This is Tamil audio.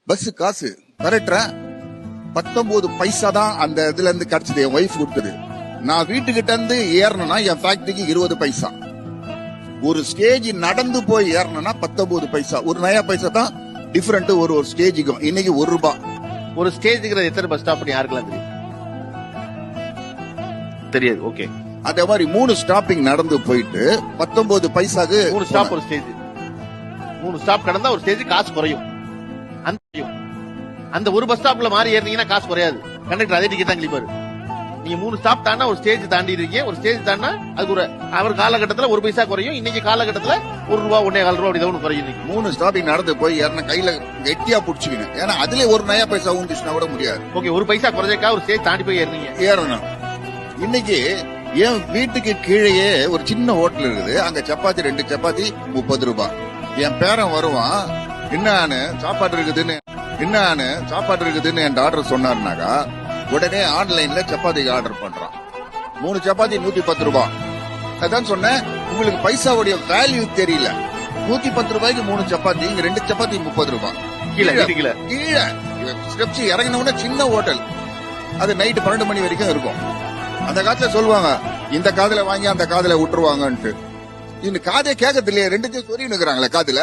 பஸ் காசு கரெக்டா 19 பைசா தான் அந்த இதுல இருந்து கிடைச்சது. என் ஒய்ஃப் கொடுத்தது. நான் வீட்டுக்கிட்ட இருந்து ஏறணும்னா என் ஃபேக்டரிக்கு 20 பைசா. ஒரு ஸ்டேஜ் நடந்து போய் ஏறணும்னா 19 பைசா. ஒரு நயா பைசா தான் டிஃபரெண்ட் ஒரு ஸ்டேஜுக்கும். இன்னைக்கு ₹1. ஒரு ஸ்டேஜுக்கு எத்தனை பஸ் ஸ்டாப் யாருக்கெல்லாம் தெரியும்? தெரியாது. ஓகே, அதே மாதிரி 3 ஸ்டாப்பிங் நடந்து போயிட்டு 19 பைசாக்கு 3 ஸ்டாப் ஒரு ஸ்டேஜ். 3 ஸ்டாப் கடந்தா ஒரு ஸ்டேஜ் காசு குறையும். அந்த ஒரு பஸ் ஸ்டாப்ல மாறி ஏறினீங்கன்னா காசு குறையாது. கண்டக்டர் அதே டிக்கெட் தான் கிளிப்பாரு. நீங்க 3 ஸ்டாப் தாண்டா ஒரு ஸ்டேஜ் தாண்டி இருக்கீங்க. ஒரு ஸ்டேஜ் தாண்டா அதுக்கு ஒரு அவர் காலகட்டத்தில் 1 பைசா குறையும். இன்னைக்கு காலகட்டத்தில் ₹1 ₹1.25 அப்படி குறையும். 3 ஸ்டாப்பிங் நடந்து போய் ஏறின கையில கெட்டியா புடிச்சுக்கணும். ஏன்னா அதுல ஒரு நயா பைசா ஊந்துச்சுன்னா கூட முடியாது. ஓகே, 1 பைசா குறைஞ்சக்கா ஒரு ஸ்டேஜ் தாண்டி போய் ஏறணும். இன்னைக்கு என் வீட்டுக்கு கீழேயே ஒரு சின்ன ஹோட்டல் இருக்குது. அங்க சப்பாத்தி 2 சப்பாத்தி ₹30. என் பேரன் வருவான், என்னான்னு சாப்பாடு இருக்குதுன்னு என் டாக்டர் சொன்னாருனாக்கா உடனே ஆன்லைன்ல சப்பாத்திக்கு ஆர்டர் பண்றான். 3 சப்பாத்தி ₹110. அதான் சொன்னேன், உங்களுக்கு பைசாவுடைய வேல்யூ தெரியல. ₹110 3 சப்பாத்தி, இங்க 2 சப்பாத்தி ₹30. கீழே ஸ்டெப்ஸ் இறங்கின உடனே சின்ன ஹோட்டல். அது நைட்டு 12 மணி வரைக்கும் இருக்கும். அந்த காலத்துல சொல்லுவாங்க, இந்த காதுல வாங்கி அந்த காதுல விட்டுருவாங்கன்ட்டு. இந்த காதே கேட்கறது இல்லையா? 2 சொறி நிக்கிறாங்களே காதுல.